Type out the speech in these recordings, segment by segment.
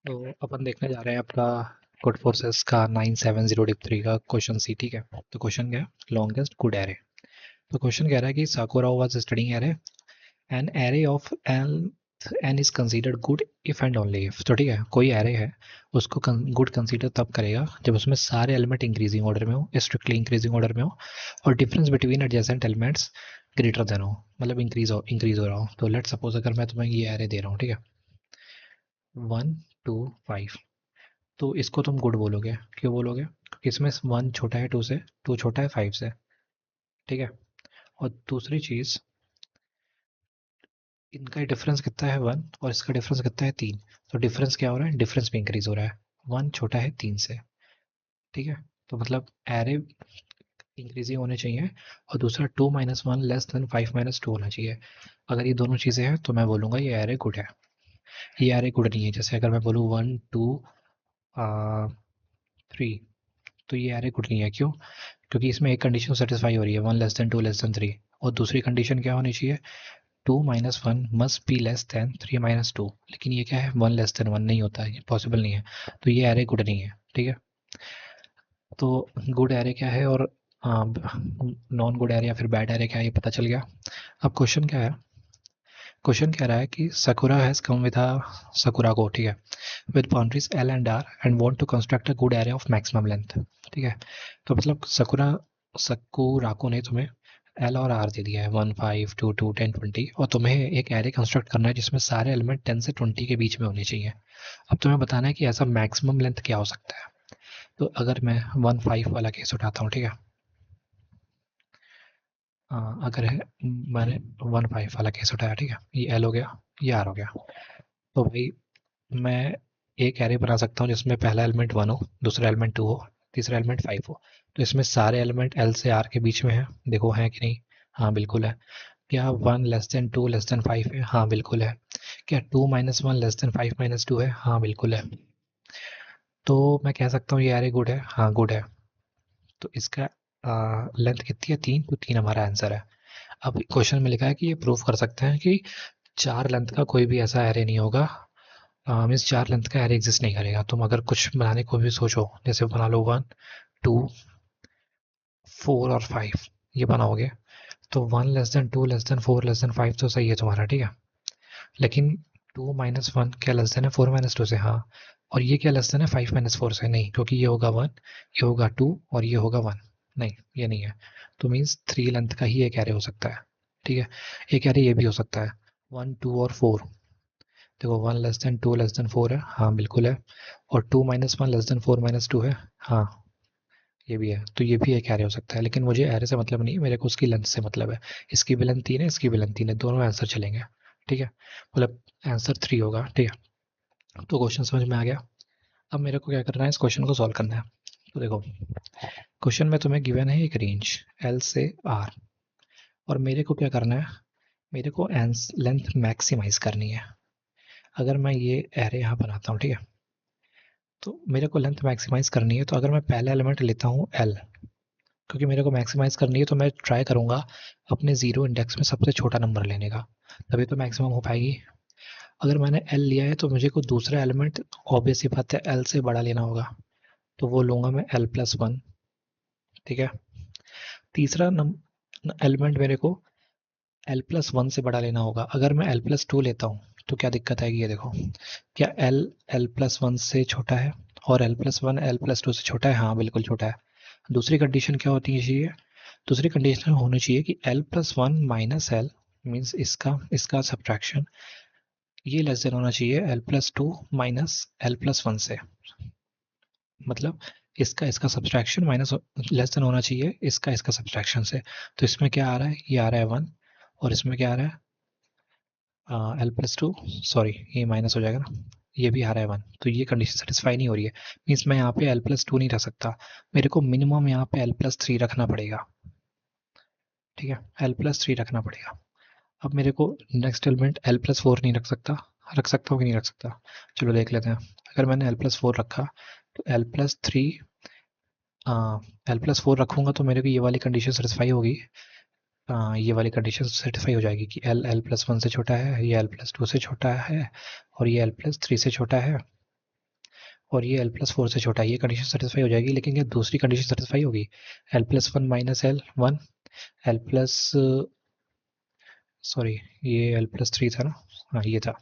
तो अपन देखने जा रहे हैं आपका गुड फोर्सेस का 970 डिप 3 का क्वेश्चन सी। ठीक है, तो क्वेश्चन क्या है, लॉन्गेस्ट गुड एरे। तो क्वेश्चन कह रहा है कि Sakura was studying array, an array of n is considered good if and only if. तो ठीक है, कोई एरे है उसको गुड कंसीडर तब करेगा जब उसमें सारे एलिमेंट इंक्रीजिंग ऑर्डर में हो, स्ट्रिक्टली इंक्रीजिंग ऑर्डर में हो, और difference between adjacent elements greater than हो, मतलब इंक्रीज हो रहा हो। तो लेट सपोज अगर मैं तुम्हें ये एरे दे रहा हूँ, ठीक है, 1 2 5, तो इसको तुम गुड बोलोगे। क्यों बोलोगे? क्योंकि इसमें 1 छोटा है 2 से, 2 छोटा है 5 से। ठीक है, और दूसरी चीज़, इनका डिफरेंस कितना है 1, और इसका डिफरेंस कितना है 3। तो डिफरेंस क्या हो रहा है, डिफरेंस भी इंक्रीज हो रहा है, 1 छोटा है 3 से। ठीक है, तो मतलब एरे इंक्रीजिंग होने चाहिए, और दूसरा 2 - 1 < 5 - 2 होना चाहिए। अगर ये दोनों चीज़ें हैं तो मैं बोलूँगा ये एरे गुड है। ये एरे गुड नहीं है, जैसे अगर मैं बोलूँ 1 2 3, तो ये एरे गुड नहीं है। क्यों? क्योंकि इसमें एक कंडीशन सेटिस्फाई हो रही है, 1 < 2 < 3, और दूसरी कंडीशन क्या होनी चाहिए, 2 - 1 मस्ट बी लेस देन 3 - 2। लेकिन ये क्या है, 1 < 1 नहीं होता है, ये पॉसिबल नहीं है। तो ये एरे गुड नहीं है। ठीक है, तो गुड एरे क्या है और नॉन गुड एरे या फिर बैड एरे क्या है, ये पता चल गया। अब क्वेश्चन क्या है, क्वेश्चन कह रहा है कि Sakura has come with Sakura को, ठीक है, with boundaries l and r and want to construct a good array of maximum length. ठीक है, तो मतलब सकुराको ने तुम्हें एल और आर दे दिया है, 1 5 2 2 10 20, और तुम्हें एक एरे कंस्ट्रक्ट करना है जिसमें सारे एलिमेंट 10 से 20 के बीच में होने चाहिए। अब तुम्हें बताना है कि ऐसा मैक्सिमम लेंथ क्या हो सकता है। तो अगर मैं 1 5 वाला केस उठाता हूँ, ठीक है, अगर है, मैंने 1 5 वाला केस उठाया, ठीक है, ये एल हो गया, ये आर हो गया। तो भाई मैं एक एरे बना सकता हूँ जिसमें पहला एलिमेंट 1 हो, दूसरा एलिमेंट 2 हो, तीसरा एलिमेंट 5 हो। तो इसमें सारे एलिमेंट एल से आर के बीच में है, देखो है कि नहीं? हाँ बिल्कुल है। क्या 1 < 2 < 5 है? हाँ बिल्कुल है। क्या 2 - 1 < 5 - 2 है? हाँ बिल्कुल है। तो मैं कह सकता हूँ ये एरे गुड है, हाँ गुड है। तो इसका लेंथ कितनी है, 3, तो 3 हमारा आंसर है। अब क्वेश्चन में लिखा है कि ये प्रूव कर सकते हैं कि 4 लेंथ का कोई भी ऐसा एरे नहीं होगा, मीन्स 4 लेंथ का एरे एग्जिस्ट नहीं करेगा। तुम अगर कुछ बनाने को भी सोचो, जैसे बना लो 1 2 4 और 5, ये बनाओगे, तो 1 < 2 < 4 < 5 तो सही है तुम्हारा, ठीक है। लेकिन 2 - 1 क्या लेस देन है 4 - 2 से? हाँ। और ये क्या लेस देन है 5 - 4 से? नहीं, क्योंकि ये होगा 1, ये होगा 2, और ये होगा 1। नहीं, ये नहीं है। तो मीन्स 3 लेंथ का ही एक एरे हो सकता है। ठीक है, एक एरे ये भी हो सकता है, 1 2 और 4। देखो 1 < 2 < 4 है, हाँ बिल्कुल है। और 2 - 1 < 4 - 2 है, हाँ ये भी है। तो ये भी एक एरे हो सकता है, लेकिन मुझे एरे से मतलब नहीं है, मेरे को उसकी लेंथ से मतलब है। इसकी भी लेंथ 3 है, इसकी भी लेंथ 3 है, दोनों आंसर चलेंगे। ठीक है, मतलब आंसर 3 होगा। ठीक है, तो क्वेश्चन समझ में आ गया। अब मेरे को क्या करना है, इस क्वेश्चन को सॉल्व करना है। तो देखो, क्वेश्चन में तुम्हें गिवन है एक रेंज एल से आर, और मेरे को क्या करना है, मेरे को लेंथ मैक्सिमाइज करनी है। अगर मैं ये एरे यहाँ बनाता हूँ, ठीक है, तो मेरे को लेंथ मैक्सिमाइज करनी है। तो अगर मैं पहला एलिमेंट लेता हूँ एल, क्योंकि मेरे को मैक्सिमाइज करनी है, तो मैं ट्राई करूंगा अपने जीरो इंडेक्स में सबसे छोटा नंबर लेने का, तभी तो मैक्सिमम हो पाएगी। अगर मैंने एल लिया है तो मुझे को दूसरा एलिमेंट ऑब्वियस सी बात है एल से बड़ा लेना होगा, तो वो लूंगा मैं L+1। ठीक है, तीसरा एलिमेंट मेरे को L+1 से बड़ा लेना होगा। अगर मैं L+2 लेता हूँ तो क्या दिक्कत आएगी, ये देखो, क्या L L+1 से छोटा है, और L+1 L+2 से छोटा है? हाँ बिल्कुल छोटा है। दूसरी कंडीशन क्या होती है चाहिए, दूसरी कंडीशन होनी चाहिए कि L+1 माइनस एल, मीन्स इसका सब्ट्रैक्शन, ये लेस देन होना चाहिए L+2 माइनस L+1 से। मतलब इसका सब्ट्रैक्शन माइनस लेस देन होना चाहिए इसका सब्ट्रैक्शन से। तो इसमें क्या आ रहा है, ये आ रहा है 1, और इसमें क्या आ रहा है L+2, सॉरी ये माइनस हो जाएगा ना, ये भी आ रहा है 1। तो ये कंडीशन सेटिस्फाई नहीं हो रही है, मीन्स मैं यहाँ पे L+2 नहीं रख सकता, मेरे को मिनिमम यहाँ पे L+3 रखना पड़ेगा। ठीक है, L+3 रखना पड़ेगा। अब मेरे को नेक्स्ट एलिमेंट L+4 नहीं रख सकता, रख सकता हूँ कि नहीं रख सकता? चलो देख लेते हैं। अगर मैंने L+4 रखा, तो L+4 रखूंगा तो मेरे को ये वाली कंडीशन सेटिस्फाई होगी। ये वाली कंडीशन सेटिस्फाई हो जाएगी कि L L+1 से छोटा है, ये L+2 से छोटा है, और ये L+3 से छोटा है। और ये l+4 से छोटा है, ये कंडीशन सेटिस्फाई हो जाएगी। लेकिन क्या दूसरी कंडीशन सेटिस्फाई होगी? l+1 minus l 1, l plus sorry ये l+3 था ना, हाँ ये था।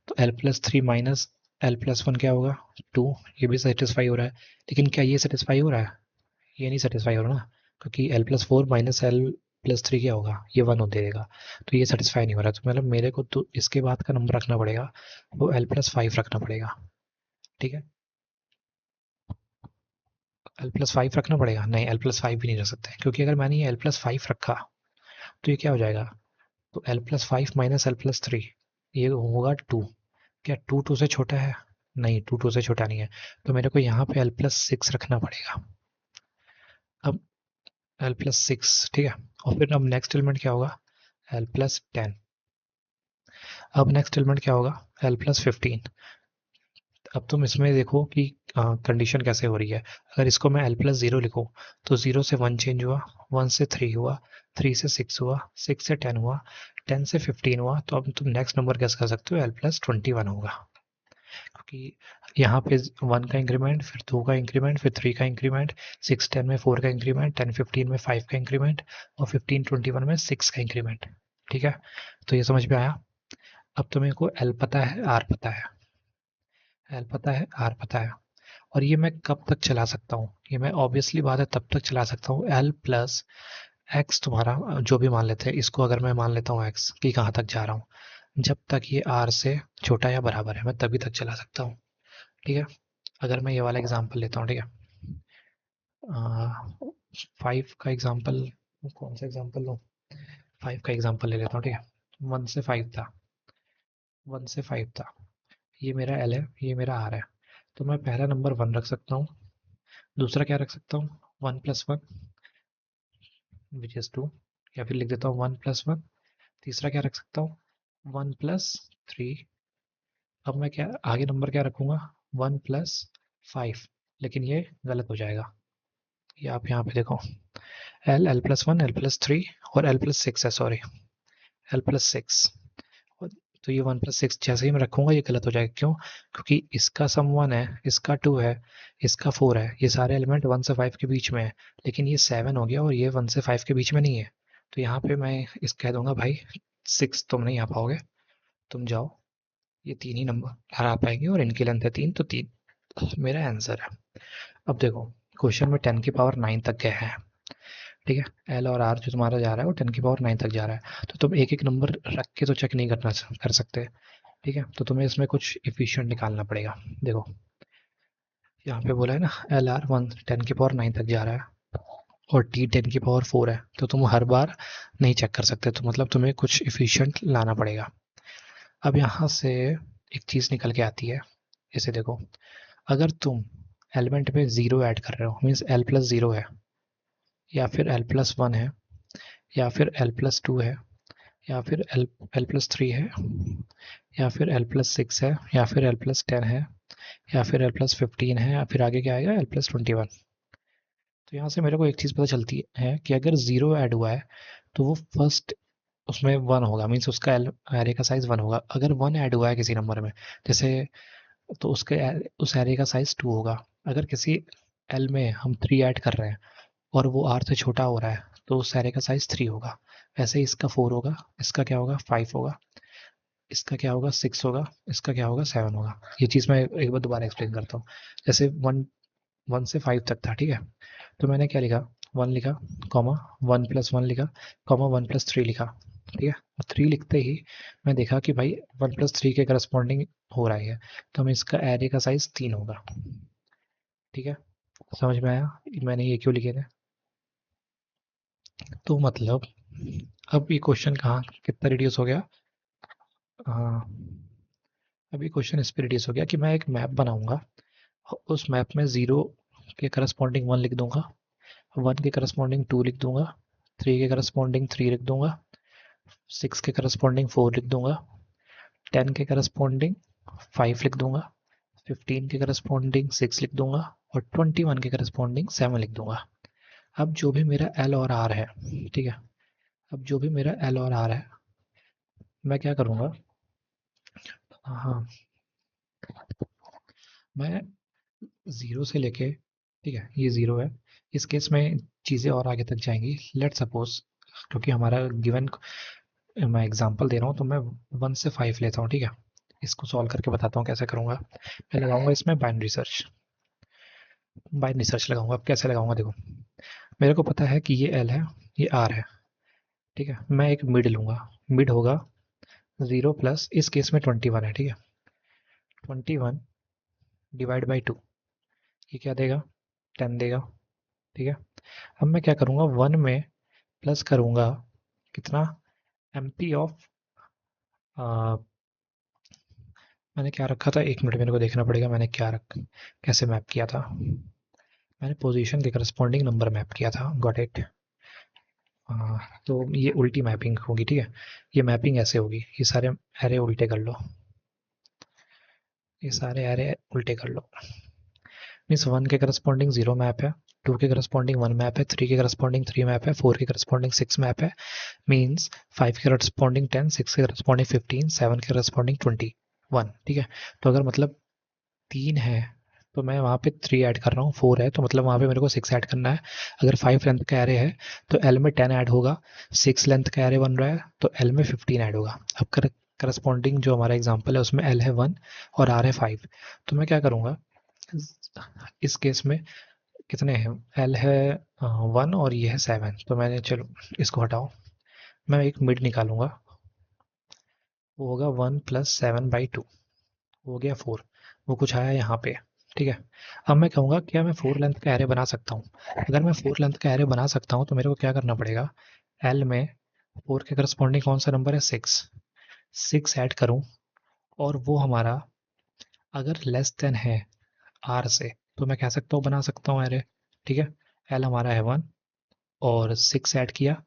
तो l+3 माइनस l+1 क्या होगा? 2। ये भी सेटिस्फाई हो रहा है। लेकिन क्या ये सेटिस्फाई हो रहा है? ये नहीं सेटिस्फाई हो रहा ना, क्योंकि l+4 माइनस l+3 क्या होगा? ये 1 हो देगा। तो ये सेटिस्फाई नहीं हो रहा, तो मतलब मेरे को तो इसके बाद का नंबर रखना पड़ेगा, वो l+5 रखना पड़ेगा। ठीक है, l+5 रखना पड़ेगा। नहीं, l+5 भी नहीं रख सकते, क्योंकि अगर मैंने ये l+5 रखा तो ये क्या हो जाएगा? तो l+5 माइनस l+3 ये होगा 2। क्या 2 से छोटा है? नहीं, 2 से छोटा नहीं है। तो मेरे को यहाँ पे l+6 रखना पड़ेगा। अब l+6, ठीक है। और फिर अब नेक्स्ट एलिमेंट क्या होगा? l+10। अब नेक्स्ट एलिमेंट क्या होगा? l+15। अब तुम इसमें देखो कि कंडीशन कैसे हो रही है। अगर इसको मैं l+0 लिखूं तो 0 से 1 चेंज हुआ, 1 से 3 हुआ, 3 से 6 हुआ, 6 से 10 हुआ, 10 से 15 हुआ। तो अब तुम नेक्स्ट नंबर कैसे कर सकते हो? l+21 होगा, क्योंकि यहाँ पे 1 का इंक्रीमेंट, फिर 2 का इंक्रीमेंट, फिर 3 का इंक्रीमेंट, 6 10 में 4 का इंक्रीमेंट, 10 15 में 5 का इंक्रीमेंट, और 15 21 में 6 का इंक्रीमेंट। ठीक है, तो ये समझ में आया? अब तुम्हें को एल पता है, आर पता है, एल पता है, आर पता है। और ये मैं कब तक चला सकता हूँ? ये मैं ऑब्वियसली बात है तब तक चला सकता हूँ, एल प्लस एक्स तुम्हारा जो भी मान लेते हैं, इसको अगर मैं मान लेता हूँ एक्स कि कहाँ तक जा रहा हूँ, जब तक ये आर से छोटा या बराबर है मैं तभी तक चला सकता हूँ। ठीक है, अगर मैं ये वाला एग्जांपल लेता हूँ, ठीक है, 5 का एग्जांपल, कौन सा एग्जांपल लूँ? 5 का एग्जांपल ले लेता हूँ, ठीक है। 1 से 5 था, 1 से 5 था, ये मेरा एल है, ये मेरा आर है। तो मैं पहला नंबर 1 रख सकता हूँ, दूसरा क्या रख सकता हूँ? 1+1 विच इज 2, या फिर लिख देता हूँ 1+1। तीसरा क्या रख सकता हूँ? 1+3। अब मैं क्या आगे नंबर क्या रखूंगा? 1+5। लेकिन ये गलत हो जाएगा, ये आप यहाँ पे देखो, l+1 l+3 और l+6 है, सॉरी l+6। तो ये 1+6 जैसे ही मैं रखूंगा ये गलत हो जाएगा। क्यों? क्योंकि इसका सम 1 है, इसका 2 है, इसका 4 है, ये सारे एलिमेंट 1 से 5 के बीच में है। लेकिन ये 7 हो गया और ये 1 से 5 के बीच में नहीं है। तो यहाँ पे मैं इस कह दूंगा भाई 6 तुम नहीं आ पाओगे, तुम जाओ। ये 3 ही नंबर आ पाएंगे और इनकी लेंथ है 3, तो 3 मेरा आंसर है। अब देखो, क्वेश्चन में 10 की पावर 9 तक गए हैं। ठीक है, एल और आर जो तुम्हारा जा रहा है वो 10 की पावर 9 तक जा रहा है। तो तुम एक एक नंबर रख के तो चेक नहीं कर सकते। ठीक है, तो तुम्हें इसमें कुछ इफिशिएंट निकालना पड़ेगा। देखो, यहाँ पे बोला है ना एल आर 1 10 की पावर 9 तक जा रहा है और टी 10 की पावर 4 है, तो तुम हर बार नहीं चेक कर सकते, तो मतलब तुम्हें कुछ इफिशिएंट लाना पड़ेगा। अब यहाँ से एक चीज़ निकल के आती है, इसे देखो, अगर तुम एलिमेंट में ज़ीरो ऐड कर रहे हो, मीन्स l+0 है, या फिर l+1 है, या फिर l+2 है, या फिर l+3 है, या फिर l+6 है, या फिर l+10 है, या फिर l+15 है, या फिर आगे क्या आएगा l+21। तो यहाँ से मेरे को एक चीज़ पता चलती है कि अगर ज़ीरो ऐड हुआ है तो वो फर्स्ट उसमें 1 होगा, मीन्स उसका एरे का साइज 1 होगा। अगर 1 ऐड हुआ है किसी नंबर में, जैसे, तो उसके उस एरे का साइज 2 होगा। अगर किसी एल में हम 3 ऐड कर रहे हैं और वो आर से छोटा हो रहा है तो उस एरे का साइज 3 होगा। वैसे ही इसका 4 होगा, इसका क्या होगा? 5 होगा, इसका क्या होगा? 6 होगा, इसका क्या होगा? 7 होगा। ये चीज़ मैं एक बार दोबारा एक्सप्लेन करता हूँ। जैसे 1 से 5 तक था, ठीक है, तो मैंने क्या लिखा? 1 लिखा, कॉमा 1+1 लिखा, कॉमा 1+3 लिखा। ठीक है, और 3 लिखते ही मैं देखा कि भाई 1+3 के करस्पॉन्डिंग हो रहा है, तो हमें इसका एरे का साइज 3 होगा। ठीक है, समझ में आया मैंने ये क्यों लिखे थे? तो मतलब अब ये क्वेश्चन कहाँ कितना रिड्यूस हो गया? हाँ, अब ये क्वेश्चन इस पे रिड्यूस हो गया कि मैं एक मैप बनाऊंगा, उस मैप में 0 के करस्पॉन्डिंग 1 लिख दूंगा, 1 के करस्पॉन्डिंग 2 लिख दूंगा, 3 के करस्पॉन्डिंग 3 लिख दूंगा, 6 के करस्पॉन्डिंग 4 लिख दूंगा, 10 के करस्पॉन्डिंग 5 लिख दूंगा, 15 के करस्पॉन्डिंग 6 लिख दूंगा, और 21 के करस्पॉन्डिंग 7 लिख दूंगा। अब जो भी मेरा एल और आर है, ठीक है, अब जो भी मेरा एल और आर है, मैं क्या करूँगा? हाँ, मैं 0 से लेके, ठीक है, ये 0 है। इस केस में चीज़ें और आगे तक जाएंगी। लेट सपोज, क्योंकि हमारा गिवन, मैं एग्जांपल दे रहा हूँ तो मैं 1 से 5 लेता हूँ, ठीक है। इसको सॉल्व करके बताता हूँ कैसे करूँगा। मैं लगाऊंगा इसमें बाइनरी सर्च, बाइनरी सर्च लगाऊंगा। अब कैसे लगाऊंगा देखो, मेरे को पता है कि ये एल है, ये आर है, ठीक है। मैं एक मिड लूंगा, मिड होगा 0 प्लस, इस केस में 21 है, ठीक है। 21 डिवाइड बाई 2, ये क्या देगा, 10 देगा, ठीक है। अब मैं क्या करूँगा, 1 में प्लस करूँगा कितना, एम पी ऑफ, मैंने क्या रखा था, एक मिनट मेरे को देखना पड़ेगा मैंने क्या कैसे मैप किया था। मैंने पोजीशन के करस्पॉन्डिंग नंबर मैप किया था, गॉट इट। तो ये उल्टी मैपिंग होगी, ठीक है। ये मैपिंग ऐसे होगी, ये सारे एरे उल्टे कर लो, ये सारे एरे उल्टे कर लो। मीन्स 1 के करस्पॉन्डिंग 0 मैप है, 2 के करस्पॉन्डिंग 1 मैप है, 3 के करस्पॉन्डिंग 3 मैप है, 4 के करस्पॉन्डिंग 6 मैप है। मीन्स 5 के करस्पॉन्डिंग 10, 6 के करस्पॉन्डिंग 15, 7 के करस्पॉन्डिंग 21, ठीक है। तो अगर मतलब 3 है तो मैं वहाँ पे 3 ऐड कर रहा हूँ, 4 है तो मतलब वहाँ पे मेरे को 6 ऐड करना है। अगर 5 लेंथ का एरे है तो एल में 10 ऐड होगा, 6 लेंथ का एरे बन रहा है तो एल में 15 ऐड होगा। अब करस्पॉन्डिंग जो हमारा एग्जाम्पल है उसमें एल है 1 और आर है 5। तो मैं क्या करूँगा, इस केस में कितने हैं, एल है 1 और ये है 7, तो मैंने, चलो इसको हटाओ, मैं एक मिड निकालूंगा, वो होगा 1 प्लस 7/2, हो गया 4। वो कुछ आया यहाँ पे, ठीक है। अब मैं कहूँगा क्या मैं 4 लेंथ का एरे बना सकता हूँ। अगर मैं 4 लेंथ का एरे बना सकता हूँ तो मेरे को क्या करना पड़ेगा, एल में 4 के करस्पॉन्डिंग कौन सा नंबर है, 6, 6 ऐड करूँ, और वो हमारा अगर लेस देन है आर से तो मैं कह सकता हूँ बना सकता हूँ एरे, ठीक है। एल हमारा है 1 और 6 ऐड किया,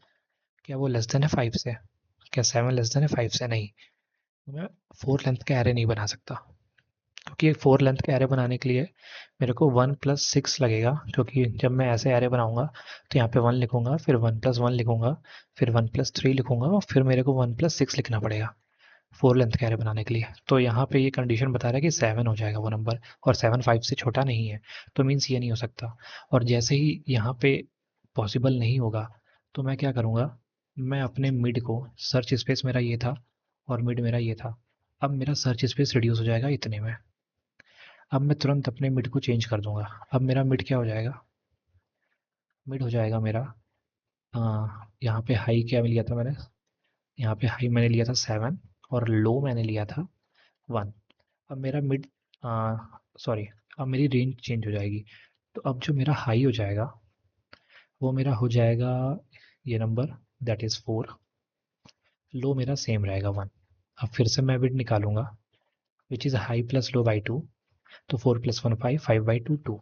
क्या वो लेस देन है 5 से, क्या 7 लेस देन है 5 से, नहीं। तो मैं 4 लेंथ का एरे नहीं बना सकता, क्योंकि एक 4 लेंथ का एरे बनाने के लिए मेरे को 1 प्लस 6 लगेगा, क्योंकि जब मैं ऐसे एरे बनाऊंगा तो यहाँ पे 1 लिखूंगा, फिर 1 प्लस 1 लिखूंगा, फिर 1 प्लस 3 लिखूंगा, और फिर मेरे को 1 प्लस 6 लिखना पड़ेगा 4 लेंथ का एरे बनाने के लिए। तो यहाँ पे ये कंडीशन बता रहा है कि 7 हो जाएगा वो नंबर, और 7 5 से छोटा नहीं है, तो मीन्स ये नहीं हो सकता। और जैसे ही यहाँ पे पॉसिबल नहीं होगा तो मैं क्या करूँगा, मैं अपने मिड को, सर्च स्पेस मेरा ये था और मिड मेरा ये था, अब मेरा सर्च स्पेस रिड्यूस हो जाएगा इतने में। अब मैं तुरंत अपने मिड को चेंज कर दूंगा। अब मेरा मिड क्या हो जाएगा, मिड हो जाएगा मेरा, यहाँ पे हाई क्या लिया था मैंने, यहाँ पे हाई मैंने लिया था 7 और लो मैंने लिया था 1। अब मेरा मिड, सॉरी, अब मेरी रेंज चेंज हो जाएगी। तो अब जो मेरा हाई हो जाएगा वो मेरा हो जाएगा ये नंबर, दैट इज़ 4। लो मेरा सेम रहेगा 1। अब फिर से मैं मिड निकालूंगा, which is high plus low by 2। तो 4 प्लस 1 5, 5/2 2,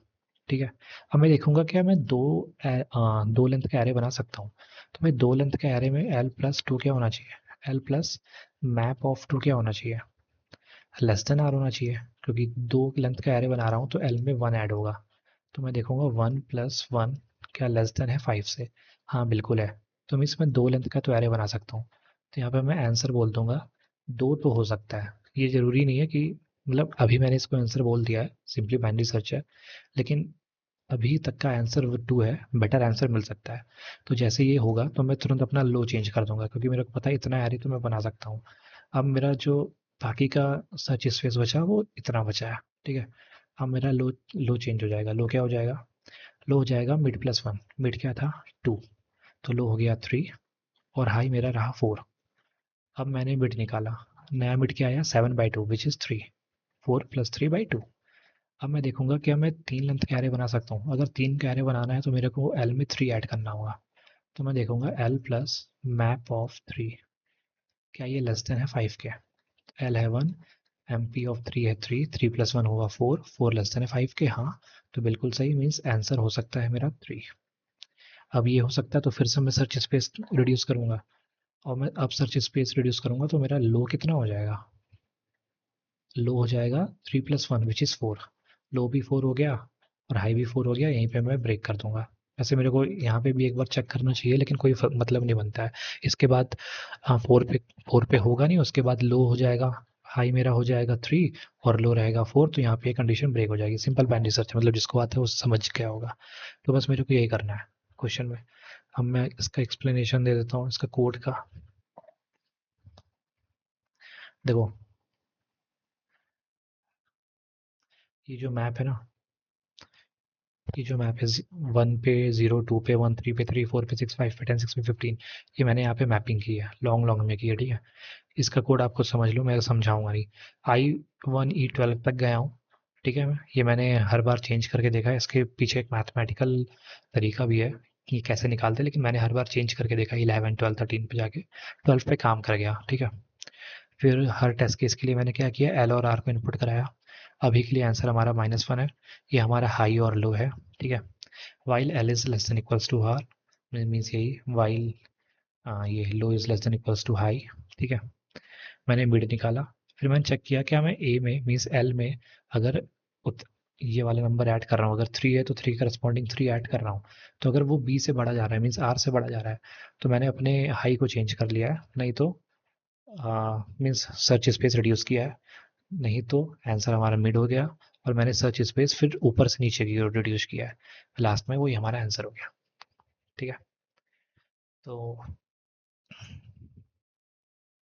ठीक है। अब मैं देखूंगा क्या मैं दो लेंथ का एरे बना सकता हूँ। तो भाई दो लेंथ के एरे में एल प्लस 2 क्या होना चाहिए, एल प्लस मैप ऑफ 2 क्या होना चाहिए, लेस देन आर होना चाहिए, क्योंकि दो लेंथ का एरे बना रहा हूँ तो एल में 1 ऐड होगा। तो मैं देखूंगा 1 प्लस 1 क्या लेस देन है 5 से, हाँ बिल्कुल है। तो मैं इसमें दो लेंथ का तो एरे बना सकता हूँ। तो यहाँ पे मैं आंसर बोल दूंगा, दो तो हो सकता है, ये ज़रूरी नहीं है कि, मतलब अभी मैंने इसको आंसर बोल दिया है, सिंपली बाइनरी सर्च है, लेकिन अभी तक का आंसर वो 2 है, बेटर आंसर मिल सकता है। तो जैसे ये होगा तो मैं तुरंत अपना लो चेंज कर दूंगा, क्योंकि मेरे को पता है इतना एरे तो मैं बना सकता हूँ। अब मेरा जो बाकी का सर्च स्पेस बचा वो इतना बचा है, ठीक है। अब मेरा लो, लो चेंज हो जाएगा, लो क्या हो जाएगा, लो हो जाएगा मिड प्लस 1, मिड क्या था 2, तो लो हो गया 3, और हाई मेरा रहा 4। अब मैंने मिड निकाला, नया मिड क्या आया 7/2 विच इज़ 3, 4 प्लस 3/2। अब मैं देखूंगा क्या मैं 3 लेंथ का एरे बना सकता हूँ। अगर 3 का एरे बनाना है तो मेरे को एल में 3 ऐड करना होगा। तो मैं देखूंगा एल प्लस मैप ऑफ 3, क्या ये लेस देन है 5 के, एल है 1, एम पी ऑफ 3 है 3, 3 प्लस 1 होगा 4, 4 लेस देन है 5 के, हाँ। तो बिल्कुल सही, मीन्स आंसर हो सकता है मेरा 3। अब ये हो सकता है तो फिर से मैं सर्च स्पेस रिड्यूस करूंगा, और मैं अब सर्च स्पेस रिड्यूस करूंगा तो मेरा लो कितना हो जाएगा, लो हो जाएगा 3 प्लस 1 विच इज़ 4, लो भी 4 हो गया और हाई भी 4 हो गया, यहीं पे मैं ब्रेक कर दूंगा। वैसे मेरे को यहाँ पे भी एक बार चेक करना चाहिए, लेकिन कोई मतलब नहीं बनता है। इसके बाद 4 पे होगा नहीं, उसके बाद लो हो जाएगा, हाई मेरा हो जाएगा 3 और लो रहेगा 4, तो यहाँ पे कंडीशन ब्रेक हो जाएगी। सिंपल बैंड रिसर्च, मतलब जिसको आता है वो समझ गया होगा। तो बस मेरे को यही करना है क्वेश्चन में। अब मैं इसका एक्सप्लेनेशन दे देता हूँ इसका कोड का। देखो ये जो मैप है ना, ये जो मैप है 1 पे 0, 2 पे 1, 3 पे 3, 4 पे 6, 5 पे 10, 6 पे 15, ये मैंने यहाँ पे मैपिंग की है, लॉन्ग लॉन्ग में की है, ठीक है। इसका कोड आपको समझ लो, मैं समझाऊंगा नहीं। I1E12 तक गया हूँ, ठीक है। ये मैंने हर बार चेंज करके देखा है, इसके पीछे एक मैथमेटिकल तरीका भी है कि कैसे निकालते हैं, लेकिन मैंने हर बार चेंज करके देखा 11, 12, 13 पे जाके 12 पे काम कर गया, ठीक है। फिर हर टेस्ट केस के लिए मैंने क्या किया, एल और आर को इनपुट कराया। अभी के लिए आंसर हमारा -1 है, ये हमारा हाई और लो है, ठीक है। While L is less than equals to R, means यही वाइल ये low is less than equals to high, ठीक है। मैंने मिड निकाला, फिर मैंने चेक किया क्या मैं ए में मीन्स एल में अगर ये वाला नंबर ऐड कर रहा हूँ, अगर 3 है तो 3 करस्पॉन्डिंग 3 ऐड कर रहा हूँ, तो अगर वो बी से बढ़ा जा रहा है मीन्स आर से बढ़ा जा रहा है, तो मैंने अपने हाई को चेंज कर लिया है, नहीं तो मीन्स सर्च स्पेस रिड्यूस किया है, नहीं तो आंसर हमारा मिड हो गया, और मैंने सर्च स्पेस फिर ऊपर से नीचे की ओर रिड्यूस किया है, लास्ट में वही हमारा आंसर हो गया, ठीक है। तो